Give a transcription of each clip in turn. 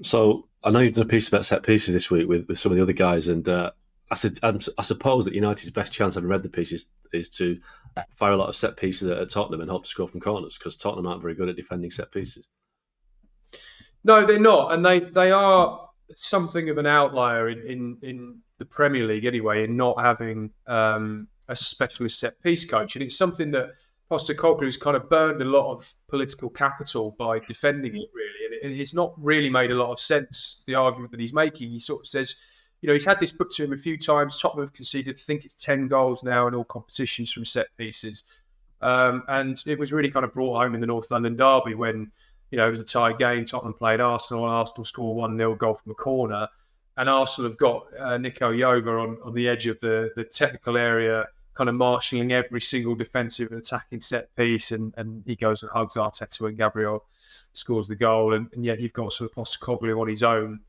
So I know you've done a piece about set pieces this week with some of the other guys, and I suppose that United's best chance, having read the pieces, is to fire a lot of set pieces at Tottenham and hope to score from corners because Tottenham aren't very good at defending set pieces. No, they're not, and they are something of an outlier in the Premier League anyway, in not having a specialist set piece coach, and it's something that Postecoglou's kind of burned a lot of political capital by defending it, really, and it's not really made a lot of sense. The argument that he's making, he sort of says, he's had this put to him a few times. Tottenham have conceded, I think it's 10 goals now in all competitions from set pieces. And it was really kind of brought home in the North London derby when, it was a tie game. Tottenham played Arsenal, and Arsenal scored 1-0 goal from a corner. And Arsenal have got Nico Jova on the edge of the technical area, kind of marshalling every single defensive and attacking set piece. And he goes and hugs Arteta when Gabriel scores the goal. And yet you've got sort of Postecoglou on his own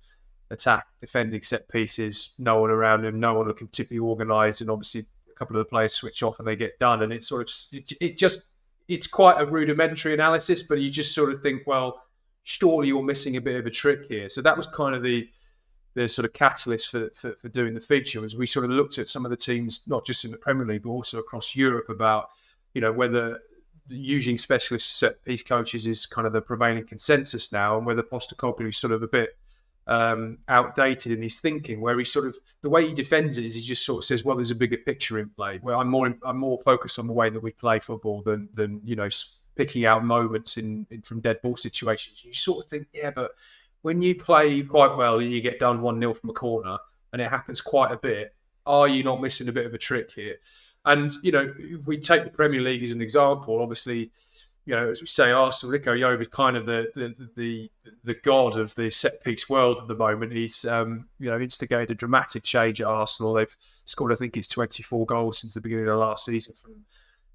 attack, defending set pieces, no one around him, no one looking particularly organised. And obviously a couple of the players switch off and they get done. And it's quite a rudimentary analysis, but you just sort of think, well, surely you're missing a bit of a trick here. So that was kind of the sort of catalyst for doing the feature, as we sort of looked at some of the teams, not just in the Premier League, but also across Europe, about, whether using specialist set piece coaches is kind of the prevailing consensus now, and whether Postecoglou is sort of a bit outdated in his thinking, where he sort of, the way he defends it is he just sort of says, well, there's a bigger picture in play, where I'm more focused on the way that we play football than picking out moments in from dead ball situations. You sort of think, yeah, but when you play quite well and you get done 1-0 from a corner, and it happens quite a bit, are you not missing a bit of a trick here? And if we take the Premier League as an example, obviously, as we say, Arsenal, Nico Jova is kind of the god of the set piece world at the moment. He's instigated a dramatic change at Arsenal. They've scored, I think it's 24 goals since the beginning of last season from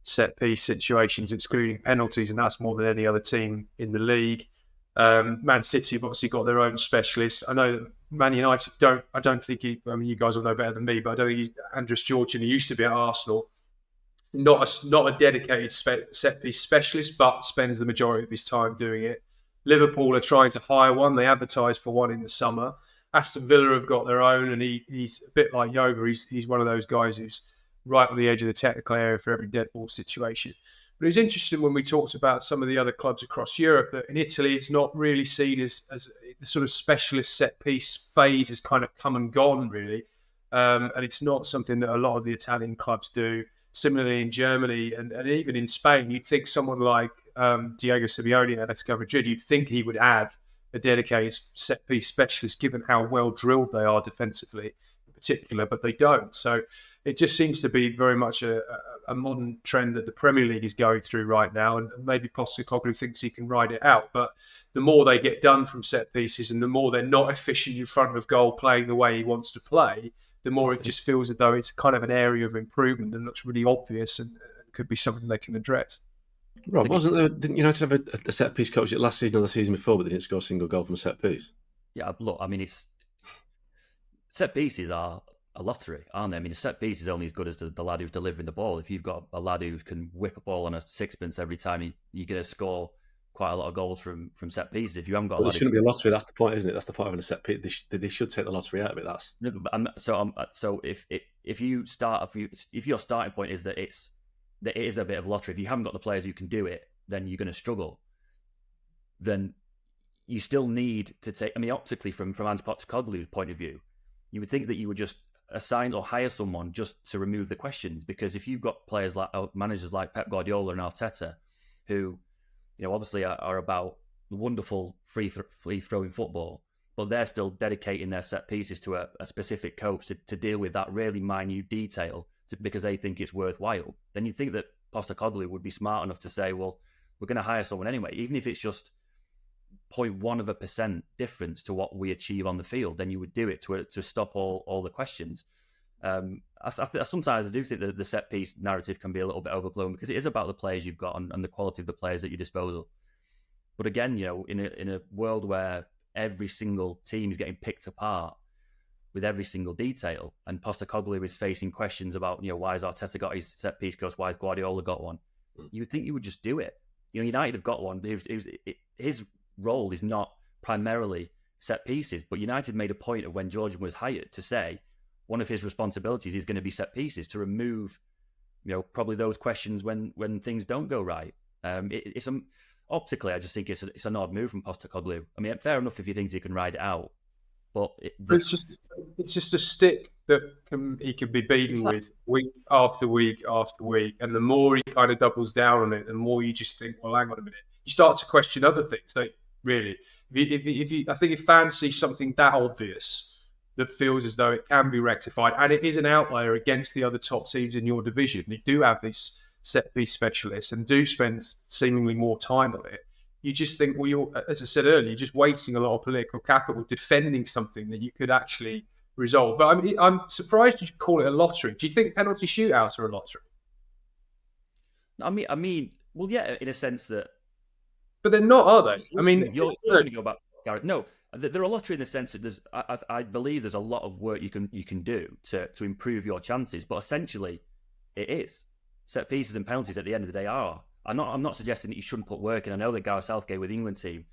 set piece situations, excluding penalties, and that's more than any other team in the league. Man City have obviously got their own specialists. I know that Man United don't. I don't think you guys will know better than me, but I don't think Andres Georgian, who used to be at Arsenal, not a dedicated set piece specialist, but spends the majority of his time doing it. Liverpool are trying to hire one. They advertised for one in the summer. Aston Villa have got their own, and he's a bit like Jova. He's one of those guys who's right on the edge of the technical area for every dead ball situation. But it was interesting when we talked about some of the other clubs across Europe that in Italy it's not really seen as the sort of specialist set piece phase has kind of come and gone, really. And it's not something that a lot of the Italian clubs do. Similarly in Germany and even in Spain, you'd think someone like Diego Simeone at Atletico Madrid, you'd think he would have a dedicated set piece specialist given how well drilled they are defensively in particular, but they don't. So it just seems to be very much a modern trend that the Premier League is going through right now, and maybe Postecoglou thinks he can ride it out. But the more they get done from set pieces and the more they're not efficient in front of goal playing the way he wants to play, the more it just feels as though it's kind of an area of improvement that looks really obvious and could be something they can address. Rob, didn't United have a set piece coach last season or the season before, but they didn't score a single goal from a set piece? Yeah, look, I mean, it's set pieces are a lottery, aren't they? I mean, a set piece is only as good as the lad who's delivering the ball. If you've got a lad who can whip a ball on a sixpence every time, you're going to score quite a lot of goals from set pieces. If you haven't got, it shouldn't be a lottery. That's the point, isn't it? That's the point of having a set piece. They should take the lottery out of it. That's so. If your starting point is that it is a bit of a lottery, if you haven't got the players who can do it, then you're going to struggle. Then you still need to take. I mean, optically, from Ange Postecoglou's point of view, you would think that you would just assign or hire someone just to remove the questions, because if you've got players like managers like Pep Guardiola and Arteta, who obviously are about wonderful free throwing football, but they're still dedicating their set pieces to a specific coach to deal with that really minute detail because they think it's worthwhile, then you think that Postecoglou would be smart enough to say, well, we're going to hire someone anyway, even if it's just 0.1% difference to what we achieve on the field, then you would do it to stop all the questions. Sometimes I do think that the set piece narrative can be a little bit overblown because it is about the players you've got and the quality of the players at your disposal. But again, in a world where every single team is getting picked apart with every single detail, and Postecoglou is facing questions about why has Arteta got his set piece coach, why has Guardiola got one? You would think you would just do it. United have got one. His role is not primarily set pieces. But United made a point of when Georgian was hired to say one of his responsibilities is going to be set pieces, to remove, probably those questions when things don't go right. Optically, I just think it's an odd move from Postecoglou. I mean, fair enough if he thinks he can ride it out, but it's just a stick that he can be beaten with week after week after week, and the more he kind of doubles down on it, the more you just think, well, hang on a minute. You start to question other things, don't you? Really. I think if fans see something that obvious that feels as though it can be rectified, and it is an outlier against the other top teams in your division, you do have these set-piece specialists and do spend seemingly more time on it. You just think, well, as I said earlier, you're just wasting a lot of political capital defending something that you could actually resolve. But I'm surprised you call it a lottery. Do you think penalty shootouts are a lottery? I mean, well, yeah, in a sense that. But they're not, are they? I mean, you're going to go back, Gareth. No, they're a lottery in the sense that I believe there's a lot of work you can do to improve your chances. But essentially, it is. Set pieces and penalties at the end of the day are. I'm not suggesting that you shouldn't put work in. I know that Gareth Southgate with the England team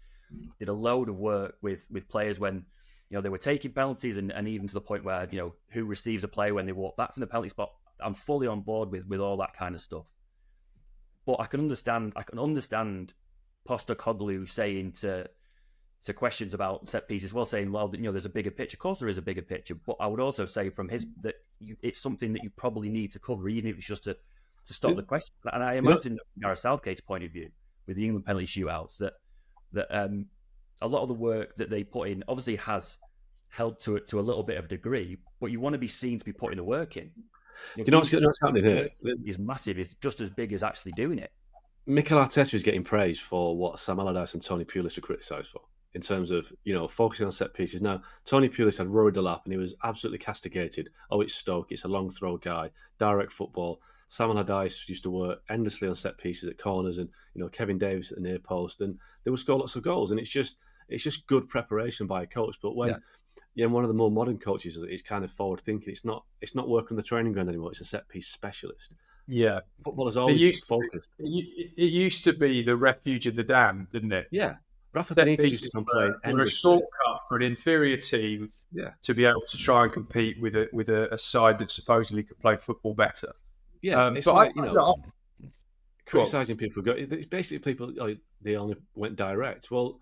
did a load of work with players when they were taking penalties and even to the point where who receives a player when they walk back from the penalty spot. I'm fully on board with all that kind of stuff. But I can understand Postecoglou saying to questions about set pieces, well, saying, well, there's a bigger picture. Of course, there is a bigger picture, but I would also say from it's something that you probably need to cover, even if it's just to stop the question. And I imagine from Gareth Southgate's point of view with the England penalty shootouts that a lot of the work that they put in obviously has helped to a little bit of degree, but you want to be seen to be putting the work in. Do you know what's happening here? It's massive. It's just as big as actually doing it. Mikel Arteta is getting praised for what Sam Allardyce and Tony Pulis were criticised for in terms of, focusing on set pieces. Now, Tony Pulis had Rory Delap and he was absolutely castigated. Oh, it's Stoke, it's a long throw guy, direct football. Sam Allardyce used to work endlessly on set pieces at corners and, Kevin Davis at the near post, and they would score lots of goals. And it's just good preparation by a coach. But when one of the more modern coaches is kind of forward thinking, it's not work on the training ground anymore. It's a set piece specialist. Yeah, football is always focused. It used to be the refuge of the damned, didn't it? Yeah, Rafa Benitez used to complain. A shortcut for an inferior team to be able to try and compete with a side that supposedly could play football better. Yeah, but criticising people for it's basically people they only went direct. Well,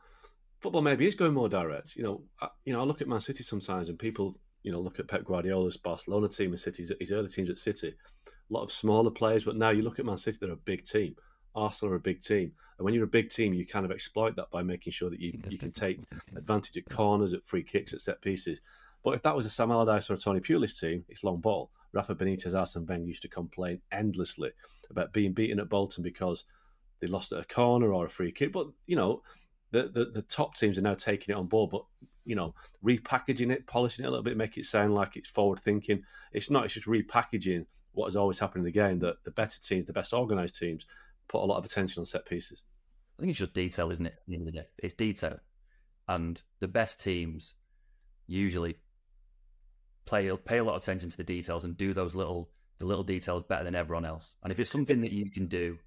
football maybe is going more direct. I look at Man City sometimes, and people look at Pep Guardiola's Barcelona team and City's his early teams at City. A lot of smaller players, but now you look at Man City, they're a big team. Arsenal are a big team, and when you're a big team, you kind of exploit that by making sure that you can take advantage at corners, at free kicks, at set pieces. But if that was a Sam Allardyce or a Tony Pulis team, it's long ball. Rafa Benitez, Arsene Wenger used to complain endlessly about being beaten at Bolton because they lost at a corner or a free kick. But the top teams are now taking it on board, but repackaging it, polishing it a little bit, make it sound like it's forward thinking. It's not. It's just repackaging what has always happened in the game. That the better teams, the best organised teams, put a lot of attention on set pieces. I think it's just detail, isn't it? At the end of the day, it's detail, and the best teams usually pay a lot of attention to the details and do the little details better than everyone else. And if it's something that you can do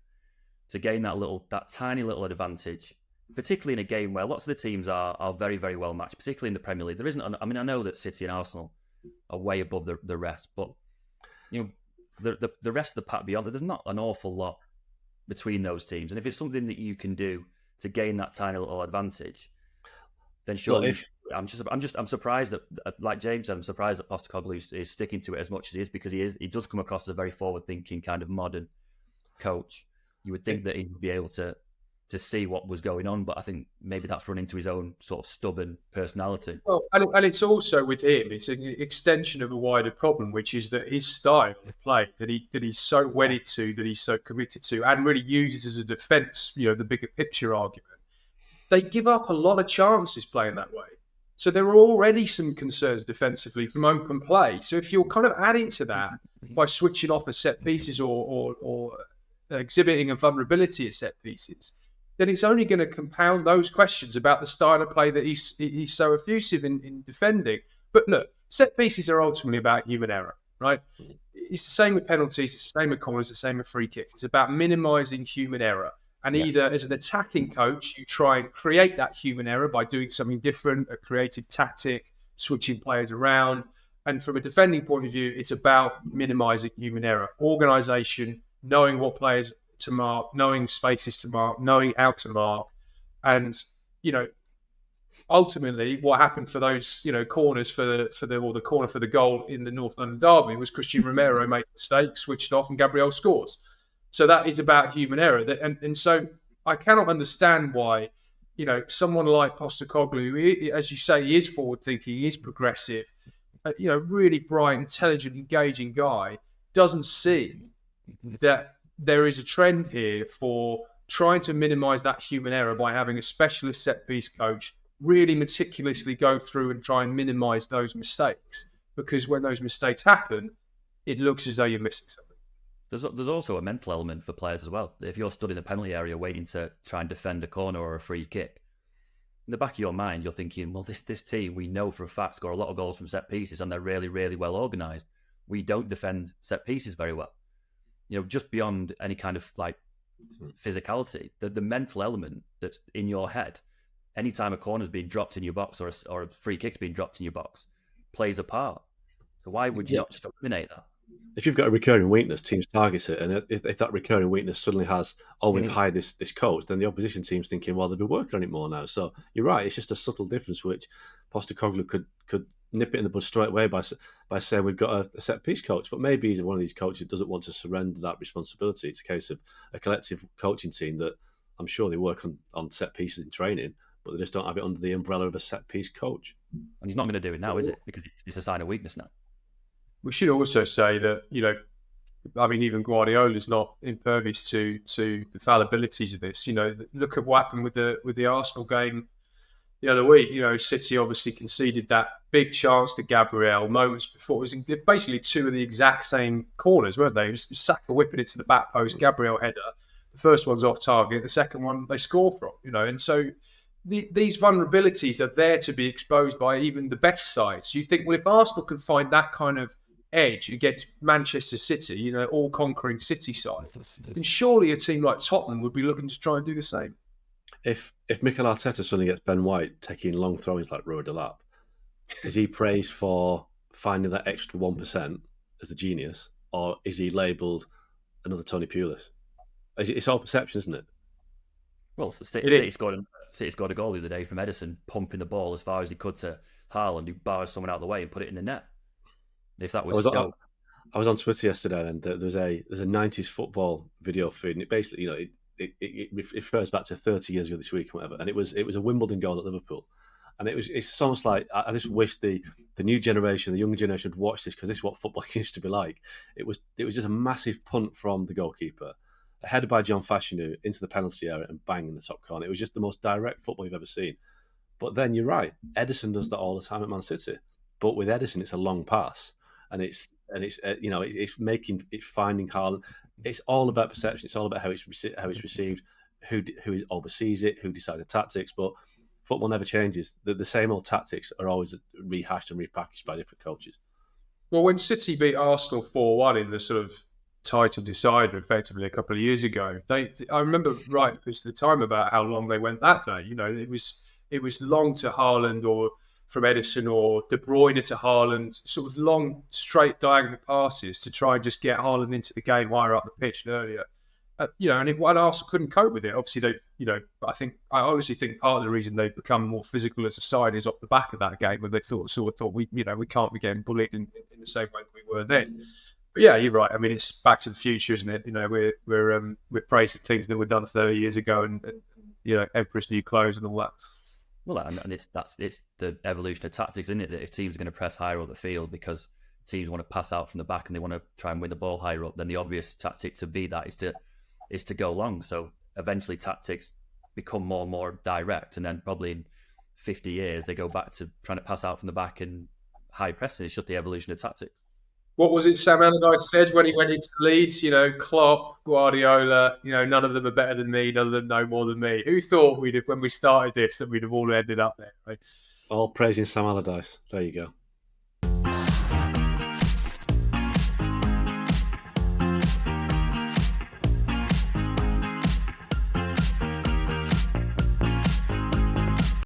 to gain that tiny little advantage, particularly in a game where lots of the teams are very, very well matched, particularly in the Premier League, there isn't. I know that City and Arsenal are way above the rest, but the rest of the pack beyond, there's not an awful lot between those teams. And if it's something that you can do to gain that tiny little advantage, then surely I'm surprised that, like James said, I'm surprised that Postecoglou is sticking to it as much as he is, because he does come across as a very forward-thinking kind of modern coach. You would think that he'd be able to see what was going on, but I think maybe that's run into his own sort of stubborn personality. Well, and it's also with him, it's an extension of a wider problem, which is that his style of play that he's so wedded to, that he's so committed to, and really uses as a defence, the bigger picture argument. They give up a lot of chances playing that way. So there are already some concerns defensively from open play. So if you're kind of adding to that by switching off a set pieces or exhibiting a vulnerability at set pieces, then it's only going to compound those questions about the style of play that he's so effusive in defending. But look, set pieces are ultimately about human error, right? It's the same with penalties, it's the same with corners, it's the same with free kicks. It's about minimising human error. And either as an attacking coach, you try and create that human error by doing something different, a creative tactic, switching players around. And from a defending point of view, it's about minimising human error. Organisation, knowing what players to mark, knowing spaces to mark, knowing how to mark. And, ultimately what happened for those, corners for the corner for the goal in the North London derby was Christian Romero made a mistake, switched off, and Gabriel scores. So that is about human error. And so I cannot understand why, someone like Postecoglou, as you say, he is forward-thinking, he is progressive, really bright, intelligent, engaging guy, doesn't see that there is a trend here for trying to minimise that human error by having a specialist set-piece coach really meticulously go through and try and minimise those mistakes. Because when those mistakes happen, it looks as though you're missing something. There's also a mental element for players as well. If you're stood in the penalty area waiting to try and defend a corner or a free kick, in the back of your mind, you're thinking, well, this team, we know for a fact, score a lot of goals from set pieces and they're really, really well organised. We don't defend set pieces very well. Just beyond any kind of physicality, the mental element that's in your head, anytime a corner's being dropped in your box or a free kick's being dropped in your box, plays a part. So why would you not just eliminate that? If you've got a recurring weakness, teams target it, and if that recurring weakness suddenly has, we've hired this coach, then the opposition team's thinking, well, they'll be working on it more now. So you're right, it's just a subtle difference which Postecoglou could nip it in the bud straight away by saying we've got a set piece coach, but maybe he's one of these coaches that doesn't want to surrender that responsibility. It's a case of a collective coaching team that I'm sure they work on set pieces in training, but they just don't have it under the umbrella of a set piece coach. And he's not going to do it now, is it? Because it's a sign of weakness now. We should also say that, even Guardiola's not impervious to the fallibilities of this. Look at what happened with the Arsenal game the other week. City obviously conceded that big chance to Gabriel moments before. It was basically two of the exact same corners, weren't they? It was Saka whipping it to the back post, Gabriel header. The first one's off target, the second one they score from. And so these vulnerabilities are there to be exposed by even the best sides. You think, well, if Arsenal can find that kind of edge against Manchester City, all-conquering City side, then surely a team like Tottenham would be looking to try and do the same. If Mikel Arteta suddenly gets Ben White taking long throw-ins like Roa de Lap, is he praised for finding that extra 1% as a genius, or is he labelled another Tony Pulis? It's all perception, isn't it? Well, City scored a goal the other day from Edison, pumping the ball as far as he could to Haaland, who bars someone out of the way and put it in the net. If that was I was on Twitter yesterday, and there's a 90s football video feed, and it basically, it refers back to 30 years ago this week, or whatever. And it was a Wimbledon goal at Liverpool, and it's almost like I just wish the new generation, the younger generation, would watch this, because this is what football used to be like. It was just a massive punt from the goalkeeper, a header by John Fashanu into the penalty area, and bang in the top corner. It was just the most direct football you've ever seen. But then you're right, Edison does that all the time at Man City. But with Edison, it's a long pass. And it's finding Haaland. It's all about perception. It's all about how it's received, who oversees it, who decides the tactics. But football never changes. The same old tactics are always rehashed and repackaged by different coaches. Well, when City beat Arsenal 4-1 in the sort of title decider, effectively a couple of years ago, I remember right at the time about how long they went that day. It was long to Haaland, or from Edison, or De Bruyne to Haaland, sort of long, straight diagonal passes to try and just get Haaland into the game higher up the pitch and earlier. And Arsenal couldn't cope with it. Obviously, I honestly think part of the reason they've become more physical as a side is off the back of that game, where they thought we can't be getting bullied in the same way that we were then. But yeah, you're right. I mean, it's back to the future, isn't it? We're praising things that were done 30 years ago, and Emperor's New Clothes and all that. Well, and it's the evolution of tactics, isn't it? That if teams are going to press higher up the field because teams want to pass out from the back and they want to try and win the ball higher up, then the obvious tactic to be that is to go long. So eventually tactics become more and more direct, and then probably in 50 years they go back to trying to pass out from the back and high pressing. It's just the evolution of tactics. What was it Sam Allardyce said when he went into Leeds? Klopp, Guardiola, none of them are better than me, none of them know more than me. Who thought when we started this, that we'd have all ended up there, right? All praising Sam Allardyce. There you go.